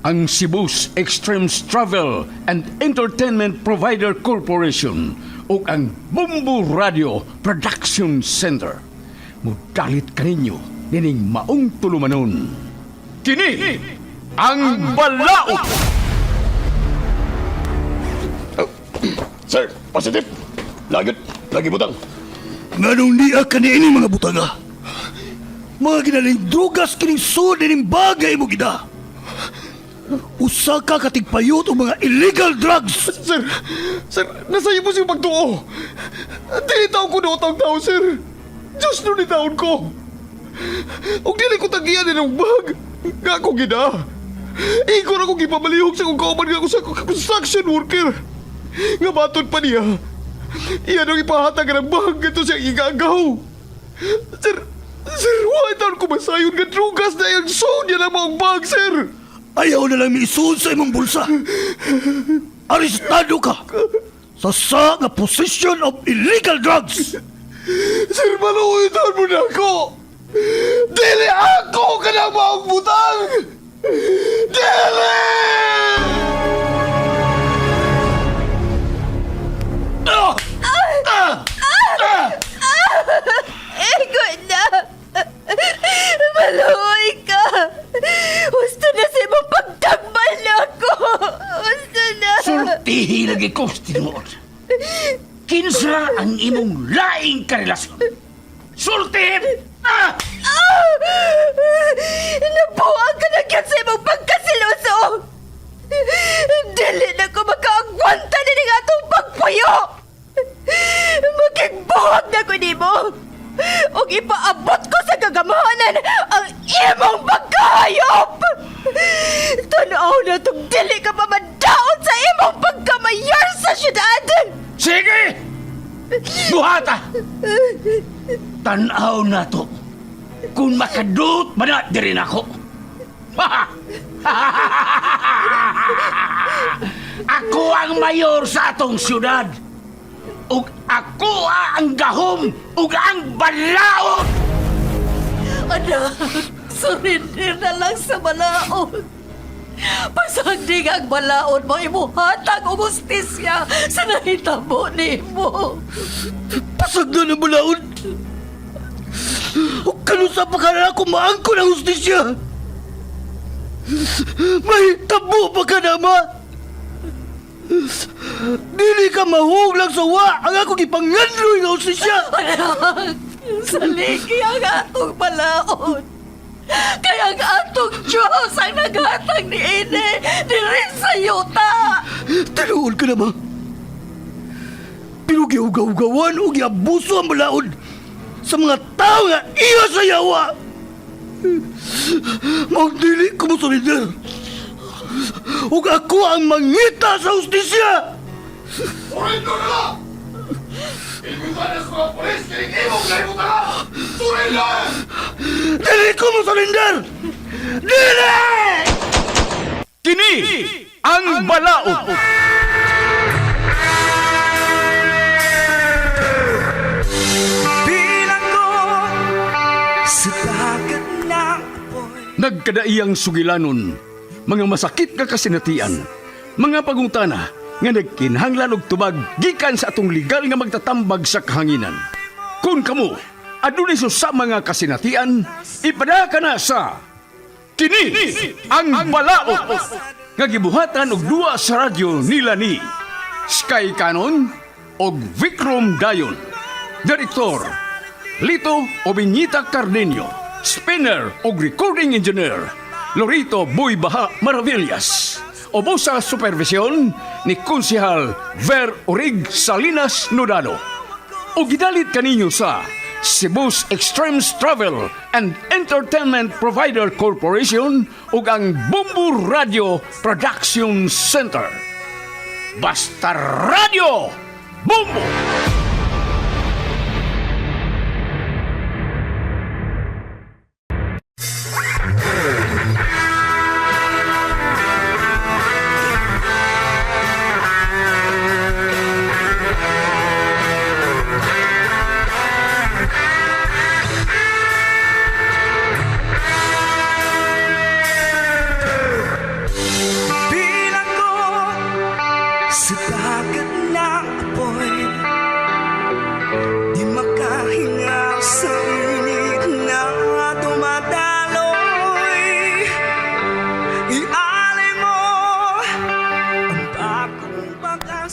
ang Cebu's Extremes Travel and Entertainment Provider Corporation o ang Bumbu Radio Production Center. Mudalit kaninyo dining maong tulumanon. Kini ang Balaod! Sir, positive. Lagi butang. Nganong niya kanini mga butaga? Mga ginaling drugas kining sud dining bagay mo gida. Usa ka katigpayot o mga illegal drugs. Sir, nasa iyo po siyang pagtuo. Dili taon ko na utang tao, sir. Diyos nun ni taon ko. Huwag dili ko tagiyan ng bag. Nga ako gina. Ikaw na kong ipamalihog sa kong kauman nga ako sa construction worker. Nga batod pa niya. Iyan ang ipahatag ng bag ito siyang igagaw. Sir, why taon ko masayon nga drugas na yung sound niya ng mga bag, sir? Ayaw na lang miisuon sa imong bulsa. Arestado ka sa nga possession of illegal drugs. Sir, maluwitan mo na ako! Dili ako ka na maong butang! Dili! Ego na! Maluoy ka! Gusto na sa imong pagtambal na ako! Gusto na! Sultihi lagi ko, tinuod. Kinsa ang imong laing karelasyon? Sultihin! Nabuang ka na kyan sa imong pagkasiloso! Dili na ko makaagwanta na ng atong pagpuyo! Magigbuhag na ko nimo! O ipaabot ko sa gagamahanan ang imong pagkahayop! Tanaw na itong dili ka pa madaon sa imong pagkamayor sa syudad! Sige! Buhata! Tanaw na to. Kung makadut man na din ako. Ako ang mayor sa atong syudad. Ug ako ang gahom ug ang balaod. Anak, surrender na lang sa balaod. Pasagdig ang balaod mo, imuhatag o justisya sa nahitabo ni mo. Pasagda na balaod. O kanusa pa ka na ako maangko ng justisya. May tabo pa ka na, ma. Dili ka mahuglang sa wa ang akong ipangandroy ng justisya. Anak, saligi ang atong balaod. Kaya ang atong Diyos ang naghatag ni Ine diri sa yuta. Tinuod ka na, ma. Pero giugaw-gawan o giabuso ang balaod sa mga tao nga iya sa yawa. Magdili ko mo solider. Ug ako ang mangita sa justisya. Surrender na lang! Ikusanas ko ang polis kaya imong lahibutan ka! Surrender! Dili ko mo solider. Dili! Kini ang Balaod. Nagkadaiyang sugilanon, mga masakit nga kasinatian, mga pagungtana nga nagkinhanglan og tubag gikan sa atong legal nga magtatambag sa kahanginan. Kung kamo adunay sa mga kasinatian, ipada ka na sa Kini ang Balaod nga gibuhatan og duwa sa radyo nila ni Sky Canon og Vikram Dayon. Direktor Lito Obiñita Cardenio. Spinner o recording engineer Lorito Boy Baha Maravillas. Obo sa supervisyon ni Konsehal Ver Orig Salinas Nodalo. O gidalit kaninyo sa Cebu's Extremes Travel and Entertainment Provider Corporation ug ang Bumbu Radio Production Center. Basta Radio Bumbu!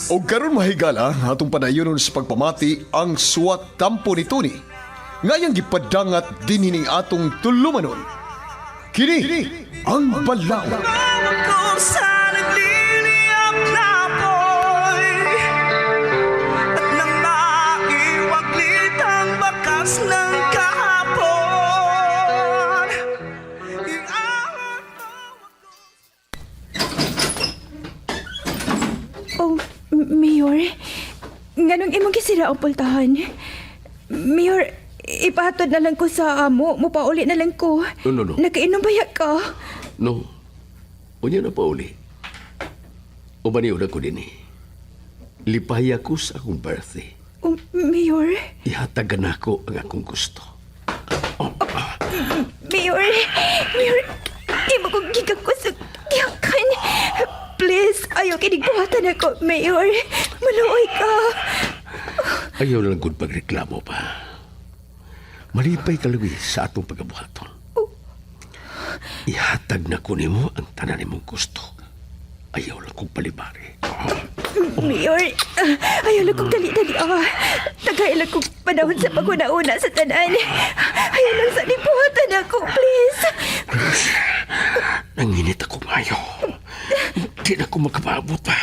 O karon mahigala atong padayonon sa pagpamati ang suwat tampo ni Tony. Ngayang gipadangat dinhining atong tulumanon. Kini ang balaod. Kung sa nagliliyap na apoy at nang maiwaglit ang bakas ng kahapon, iawat mo. Oh, Mayor, nganong imong gisira ang pultahan? Mayor, ipahatod na lang ko sa amo, mupauli na lang ko. No. Nakainom baya ka? No. Unya na pa uli. O maniuna ko din eh. Lipaya ko sa akong birthday. Oh, Mayor, Ihatagan ako ang akong gusto. Mayor, di mo kong gigang ko sa kiyakan. Please, ayaw kinigbuhatan ako, Mayor. Maluoy ka. Ayaw na lang gud pagreklamo pa. Malipay kalawi sa atong pagabuhaton. Ihatag na ko nimo ang tanan nimong gusto. Ayaw lang kong palibari. Mayor, ayaw lang kong dali-dali. Tagay lang kong panahon sa paguna-una sa tanan. Ayaw lang sa libuhatan ako, please. Nanginit ako ngayon. Hindi na ako makapaabot pa.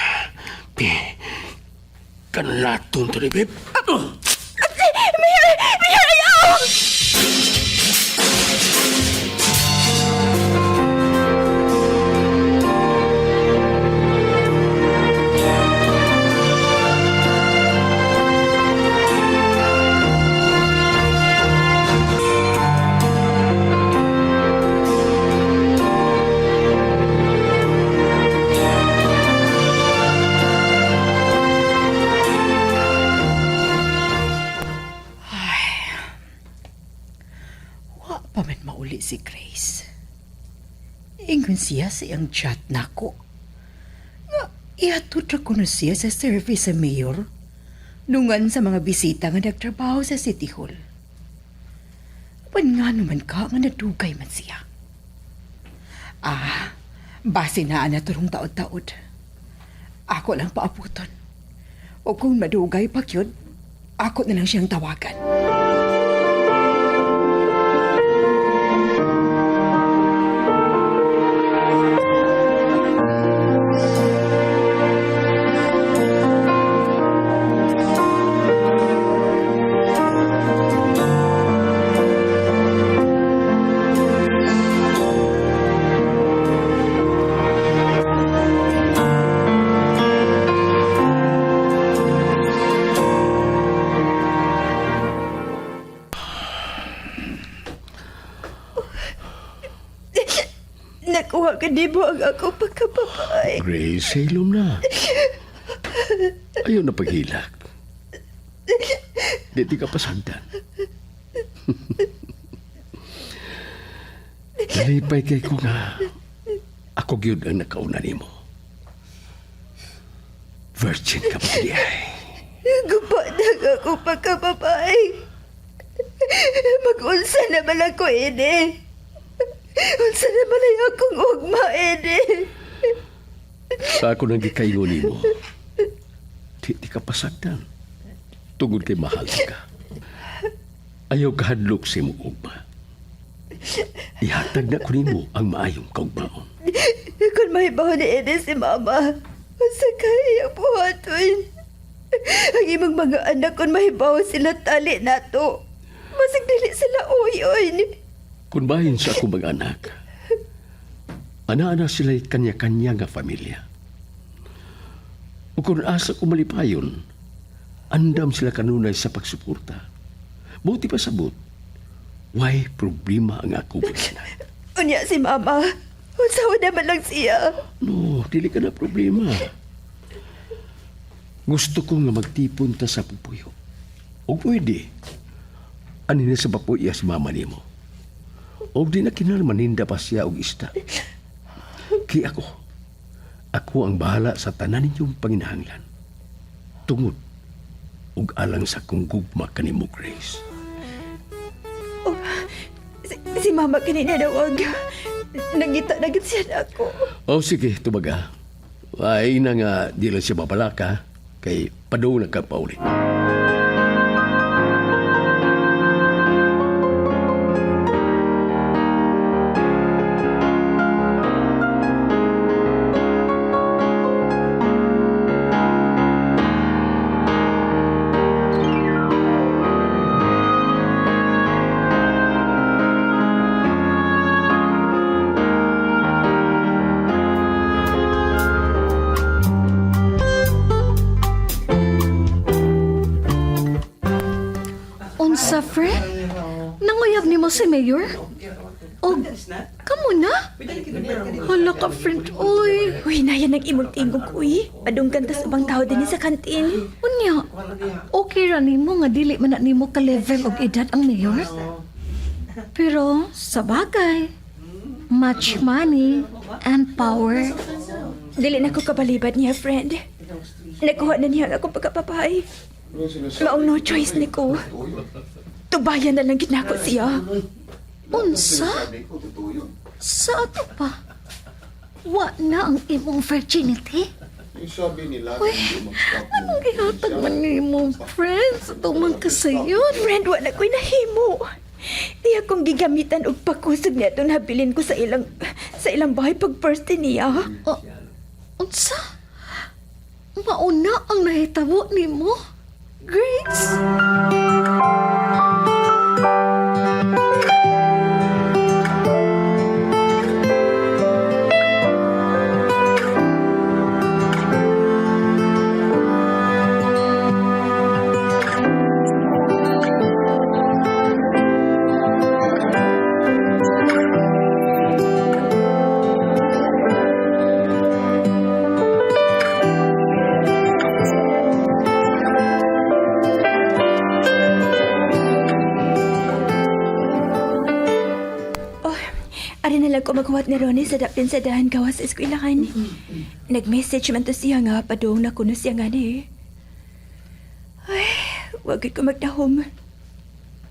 Kanlaton to ni Beb. Mayor, ayaw! Wa pa man mauli si Grace. Ingon siya sa iyang chat nako. Nga, ihatod ra ko na siya sa service sa mayor. Nungan sa mga bisita nga nagtrabaho sa City Hall. Pan nga naman ka nga nadugay man siya. Base na na turong taod-taod. Ako lang paaputon. O kung madugay pa yun, ako na lang siyang tawagan. Nakuha ka di mo ang ako pagkapapay. Grace, hilom na. Ayaw na paghilak. Di ka pasagdan. Nalipay kay ko nga. Ako gyud ang nakauna nimo. Virgin ka pa di ay. Gupadag ako pagkapapay. Mag-unsa na bala ko, Ede. Unsa na bala akong ugma, Ede. Sa ako nang gikaingon nimo. Di ka pasagdan. Tungod kay mahal ka. Ayaw kahadlok sa imong ugma. Ihatag na ko nimo ang maayong kaugmaon. Kung may baho ni Ede si Mama, unsa kaya buhaton? Ang imong mga anak kung mahibaw sila tali nato. Masig dili sila uyon. Kung bahin sa akong mga anak, ana-ana sila'y kanya-kanya nga pamilya. O kung asa ko malipayon, andam sila kanunay sa pagsuporta. Buti pa sabot, why problema ang ako biyanan. Unya si Mama, unsawa naman lang siya. No, dili ka na problema. Gusto ko nga magtipon ta sa pupuyo. O pwede, anin sa papuya si mama nimo. O di na kinalmaninda pa siya og ista. Ki ako ang bahala sa tanan ninyong panginahanglan. Tungod, ug alang sa kong gugma kanimo, Grace. Si Mama kanina nawag. Nangita na gid siya na ako. O sige, tumaga. Ay na nga, di lang siya mapalaka. kay padung na ka paulit. Unsa, friend? Nanguyab ni mo si Mayor? O, kamo na? Hala ka, friend, uy. Uy, nayan ang imong tingog, uy. Padunggan ta sa bang tao din sa kantin. Unya, okay ra nimo nga dili man na nimo ka level og edad ang Mayor? Pero, sa bagay, much money and power. Dili na ko kabalibad niya, friend. Nakuha na niya ang akong pagkapapay. Maong no choice ni ko. Tubayan na lang ginako siya. Unsa? Sa ato pa? Wa na ang imong virginity? Uy, anong gihatag man nimo, friends? Tumang kasayon. Friend, wala ko'y nahimo. Iya kong gigamitan og pakusog niya doon habilin ko sa ilang bahay pag first niya. Unsa? Mauna ang nahitabo nimo? Grace? Ari na lang ko maghuwat ni Ronnie sa dapin sa dahan gawas sa eskwelahan. Nag-message man to siya nga, padung na kuno siya nga ni. Ay, wag ko magdahom.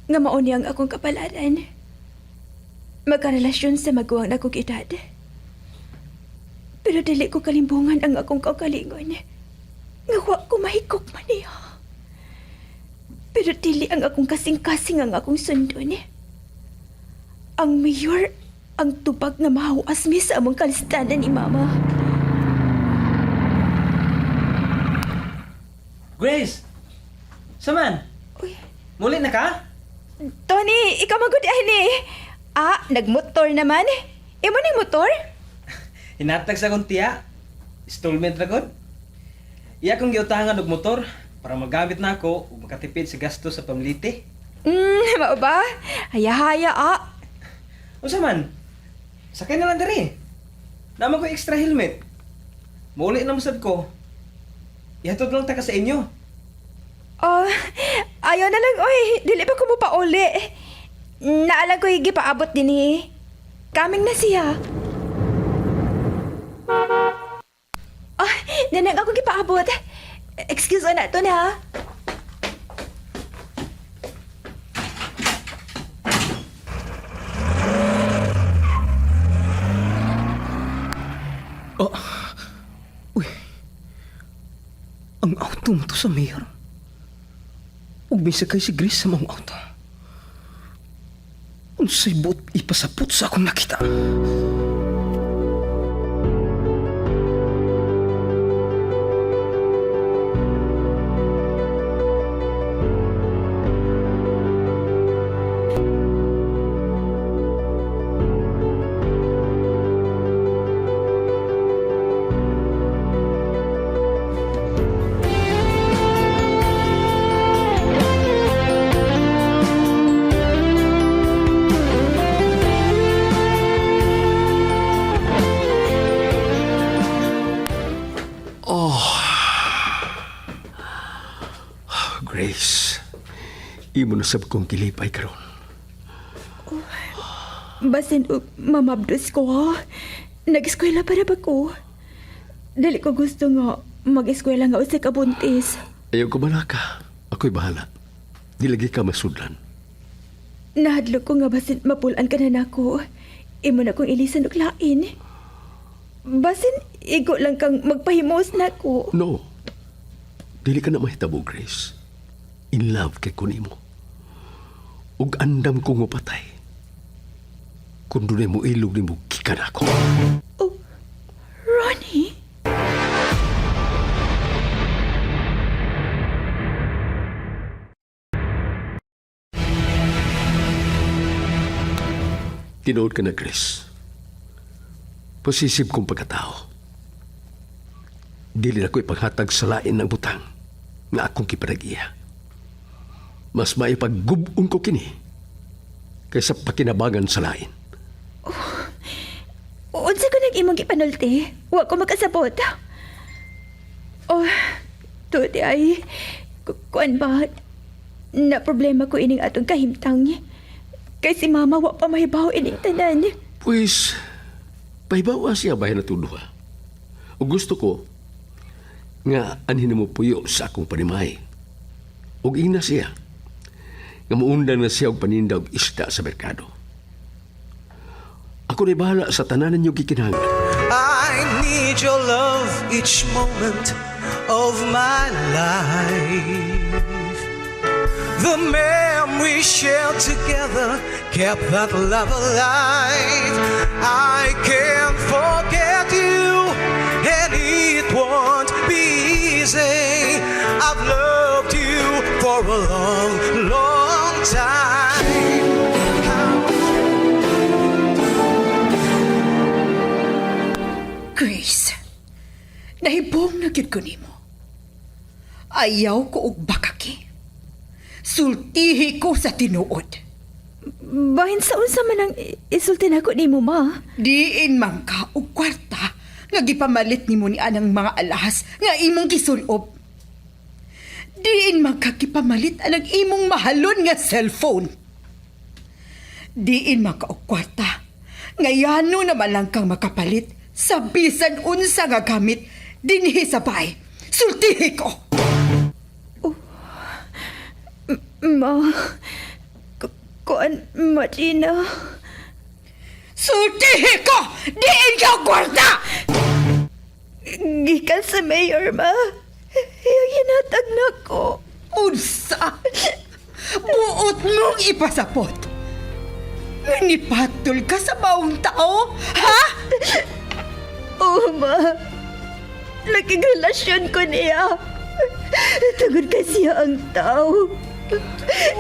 Nga mauni ang akong kapalaran. Magkarelasyon sa maguwang na kong edad. Pero dili ko kalimbungan ang akong kaugalingon. Nga wa ko mahigok man niya. Pero dili ang akong kasing-kasing ang akong sundon. Ang mayor ang tubag nga mahuas mi sa among kalistanan ni Mama. Grace! Saman? Uy, Muli na ka? Tony, ikaw magudi ni. Nagmotor naman. Imo ni motor? Hinatag sa kong tiya. Installment ra gud. Iya kong giutahangan og motor para magamit na ako ug makatipid sa gasto sa pamiliti. Mao ba? Haya-haya, Unsa man? Sakay na lang diri. Naman ko extra helmet. Muli na masad ko. Ihatod lang ta ka sa inyo. Ayaw na lang, oy. Dili ba ko mo pa uli? Naalang ko gipaabot din Kaming na siya. Nanang ako gipaabot. Excuse na to na. Ang auto mo to sa mayor. Ug may sakay si Grace sa mong auto. Unsay buot ipasapot sa akong nakita. Grace, imo na sab kong kilipay karon. Basin mamabdos ko. Nag-eskwela para ba ko? Dali ko gusto nga mag-eskwela nga usay ka buntis. Ayaw ko bala ka. Ako'y bahala. Di lagi ka masudlan. Nahadlok ko nga basin mapulan ka na nako. Imo na kong ilisan og lain. Basin igo lang kang magpahimos nako. No. Dili ka na mahitabo, Grace. In love kay kunimo. Ug andam ko nga patay. Kung dunay mo ilog ni mo, gikan ako. Oh, Ronnie? Tinood ka na, Grace. Posisib kong pagkatao. Dili na ko ipaghatag sa lain ng butang nga akong kipanag-iya. Mas maipag-gubon ko kini kaysa pakinabangan sa lain. Unsa ko nag-imong ipanulti? Wa ko makasabot. Oh, tuti ay, kuan ba? Na problema ko ining atong kahimtang. Kay si mama wa pa mahibaw ining tanan. Pues, pahibawa siya bahay na tuduha. O gusto ko, nga anhin mo puyo sa akong panimay. O ina siya, nga muundang na siya og paninda og isda sa merkado. Ako na'y bahala sa tanan ninyo gikinahanglan. I need your love each moment of my life. The memories shared together kept that love alive. I can't forget you, and it won't be easy. I've loved you for a long, long time. Grace, nahibong na gyud ko nimo. Ayaw ko og bakaki. Sultihi ko sa tinuod. Bahin sa unsa man ang isulti nako nimo, ma? Diin man ka og kwarta nga gipamalit nimo ni anang mga alahas nga imong gisulob. Diin man ka gipamalit anang imong mahalon nga cellphone. Diin man ka og kwarta nga yano naman lang kang makapalit sa bisan unsa nga gamit dinhi sa bahay. Sultihi ko. Ma, kuan, Marina. Sultihi ko! Diin ka og kwarta! Gikan sa mayor, ma. Hinatag na ko. Unsa? Buot mong ipasapot. Nipatol ka sa maong tao? Ha? Oo, ma. Laking relasyon ko niya. Tungod kay siya ang tao.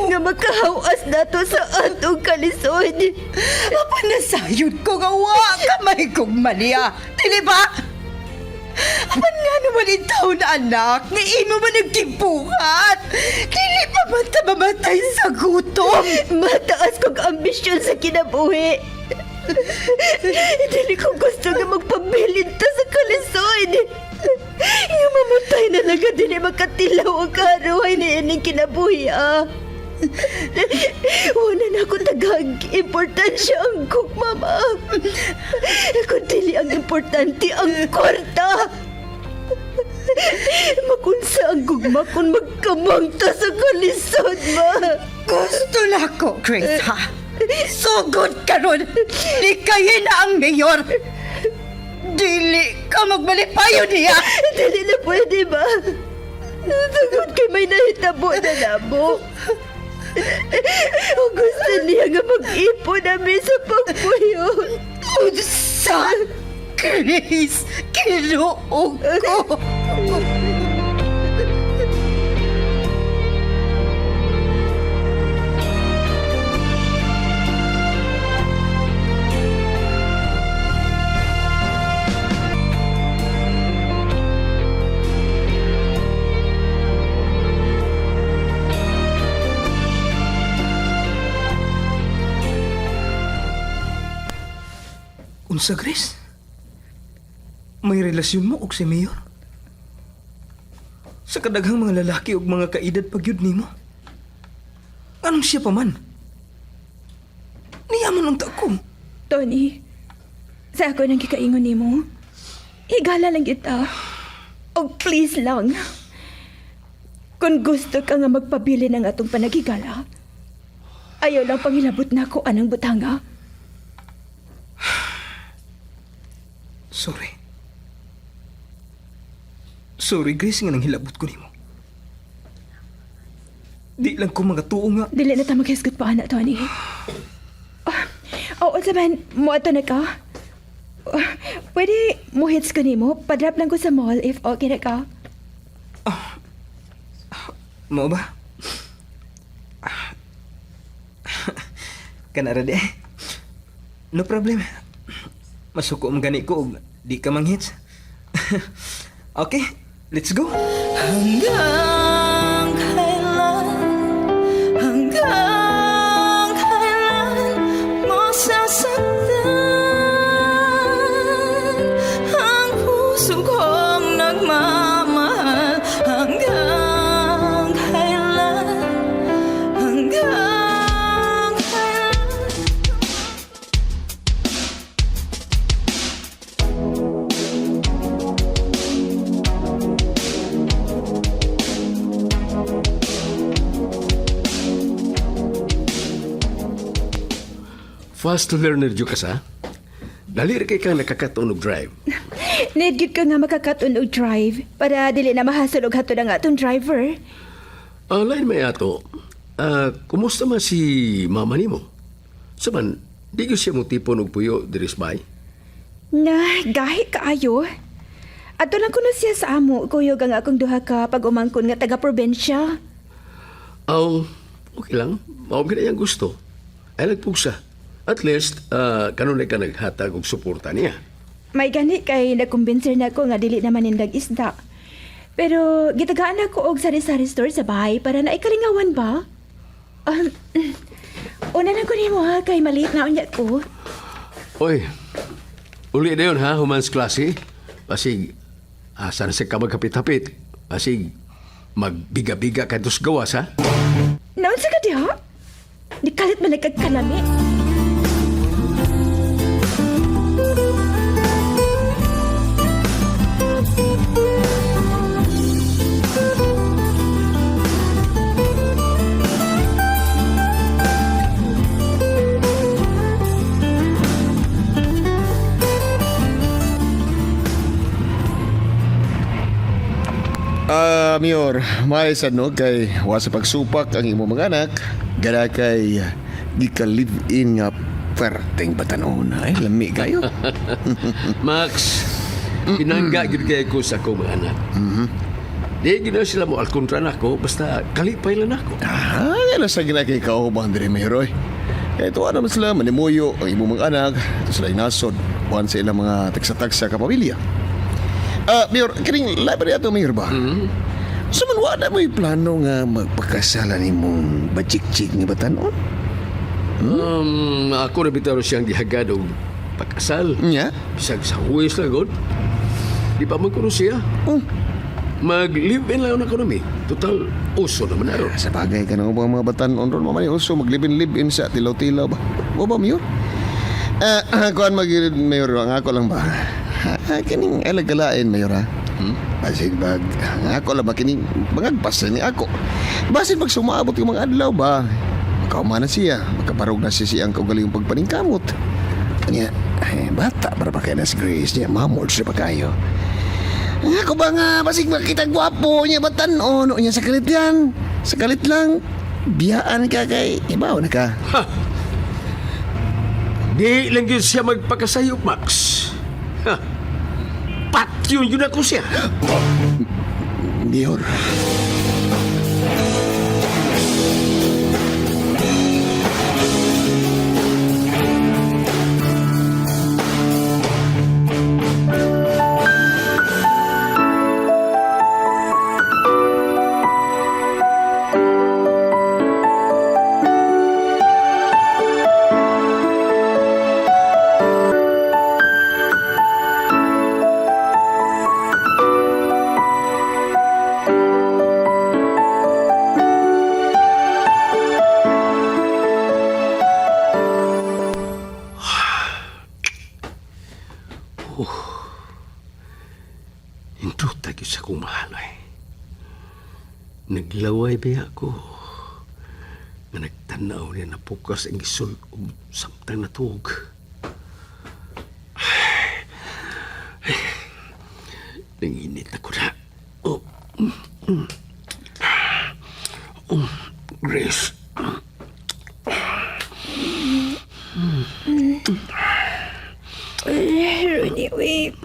Nga makahawas na to sa atong kalisod. Panasayod ko nga wa kamay kong maliya. Dili ba? Apan nga naman itaw na anak, nga imo man nagkibuhat. Dili pa man ta mamatay sa gutom. Mataas kong ambisyon sa kinabuhi. Dili ko gusto nga magpabilin ta sa kalisod. Nga mamatay na lang din makatilaw ang karuhay ni ining kinabuhi, ah. Wala na ako tagang importansya ang kong mama. Kung dili ang importante ang kwarta. Makunsa ang gugma kung magkamangta sa kalisod, ma. Gusto na ko, Grace, ha? Sugod ka ron. Likayin na ang mayor. Dili ka magbalipayo niya. Dili na pwede ba? Tugod kay may nahitabo na namo. O gusto niya nga mag-ipon namin sa pagpuyo. Unsa? Grace, kinuog ko. Unsa, Grace? May relasyon mo og si Mayor? Sa kadaghang mga lalaki ug mga kaedad pagyud nimo? Anong siya pa man? Niyaman ang tako. Tony, sa ako nang kikaingon nimo. Higala lang kita. O please lang. Kung gusto ka nga magpabili ng atong panagigala, ayaw lang pangilabot na ako anang butanga. Sorry. Sorry, Grace, nga nang hilabot ko nimo. Di lang ko mga tuo nga. Dili na ta maghisgot pa anak to ani. Oh, unsa man mo ato na ka? Pwede mo hits ko nimo, padrop lang ko sa mall if okay na ka. Mao ba? Kana ra de. No problem. Masuko mo gani ko ug di ka manghits. Okay, let's go. Hanggang kailan mo sasaktan ang puso kong nagmamahal? Hanggang kailan? Fast learner jud ka sa? Dali ra kay kang nakakatunog drive. Need gid ka nga makakaton og drive para dili na mahasol og hatod ang atong driver. Lain may ato. Kumusta man si mama nimo? Saman, di gyud siya mo tipo og puyo diris bay. Na, gahi kaayo. Ato lang kuno siya sa amo, kuyog ang akong duha ka pag-umangkon nga taga-probinsya. Okay lang. Mao gid ang gusto. Ay nagpugsa. At least, kanunay ka naghatag og suporta niya. May gani kay nakumbinser na ko nga dili naman nindag isda. Pero gitagaan ako og sari-sari store sa bahay para na ikalingawan ba? Una na ko nimo ha, kay maliit na unya ko. Oy, uli na yun ha, humans klase. Pasig, asa na siya ka magkapit-hapit. Pasig, magbiga-biga ka dos gawas ha. Naon sa ka diha? Di kalit man nagkagkalami. Mayor, may no kay wa sa pagsupak ang imo mga anak, gana kay gika-live-in nga perteng batanon. Ay, lami kayo. Max, pinangga gid kay ko sa akong mga anak. Di gina sila mo alkontra na ako, basta kalipay lang ako. Yan sa ginakay kauban diri, Mayor. Kaya ito naman sila manimuyo ang imo mga anak, ito sila inasod, buwan sa ilang mga taksa-taksa kapamilya. Mayor, kining library ato, Mayor ba? Suman wala mo yung plano nga magpakasalan imong bachik-chik nga batanon? Ako na bitaro siyang gihagad og pagkasal. Nya? Bisag sa huwis lang god. Di pa magkuno siya. Mag-live-in lang ang ekonomi. Total, uso naman na ron. Sa bagay ka na mga batanon ron, mamani uso maglibin-libin sa tilaw-tilaw ba? O ba, Mayor? Kuhan Mayor, ang ako lang ba? Kining alagalain, Mayor, ha? Basin bag, ako lang makining mangagpas ni ako. Basin pag sumabot yung mga adlaw ba? Makaumana siya, makaparog na siya ang kaugalingong pagpaningkamot. Kanya, bata para pa kaya na si Grace niya, mamord siya pa kayo. Ako ba nga, basig makita gwapo niya, batan-o, no niya sakalit yan. Sakalit lang, biyaan ka kay, ibaw na ka. Di lang yun siya magpakasayop, Max. Patyon yun ako siya. Mayor. Hindot tayo sa kong mahalay. Naglaway ba ako? Nga nagtanaw niya na pukas ang isul o samtang natug. Nanginit ako na.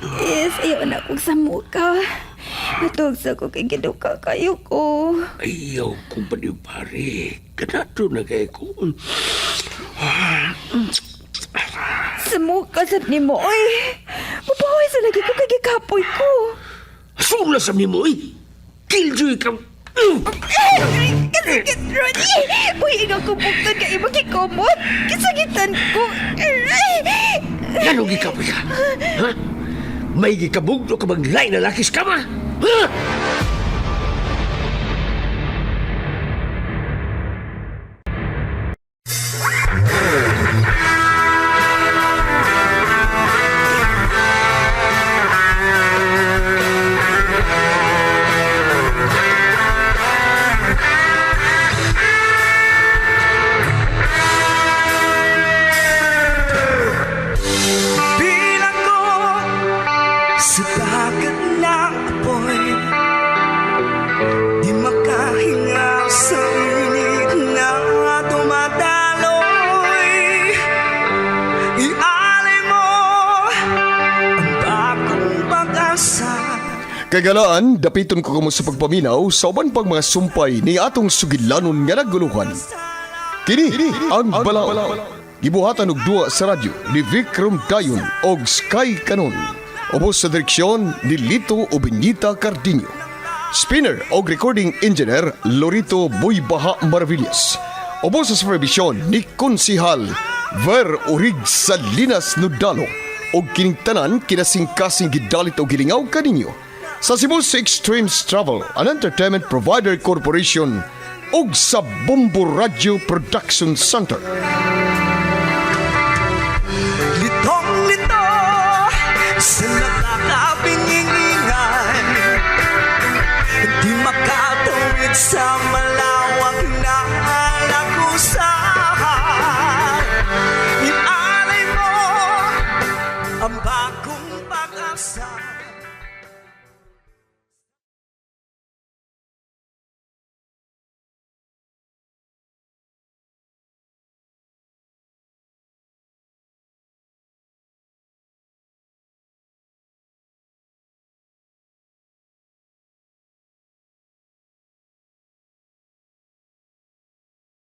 Yes, ayaw na akong samuka. Natugsa ko kay giduka kayo ko. Ayaw kong panipari. Kanato na kayo ko. Samuka sab ni mo, oy. Mabahoy sa lagi ko kay gikapoy ko. Sula sa nimo eh. Killjoy ka. Kasagit, Ronnie! Uy, ikaw kumpugtan ka ibang kikomot. Kasagitan ko. Ano gikapoy ka? Ha? May gikabugdo ka bang lain na lakis ka ba? Ha? Bilang ko sa dagat na apoy, di makahinga sa init na dumadaloy. Ialay mo ang bagong pag-asa. Kagalaan, dapiton ko kamo sa pagpaminaw sa uban pang mga sumpay ni atong sugilanon nga naguluhan. Kini ang Balao. Gibuhatan og duwa sa radyo ni Vikram Dayon og Sky Canon. Ubos sa direksyon ni Lito Obenita Cardiño. Spinner og recording engineer Lorito Buybaha Maravillas. Ubos sa supervision ni Konsihal Ver Orig Salinas Nudalo og kining tanan kinasing-kasing gidalit og gilingaw kaninyo sa Cebu Extremes Travel and Entertainment Provider Corporation og sa Bombo Radio Production Center.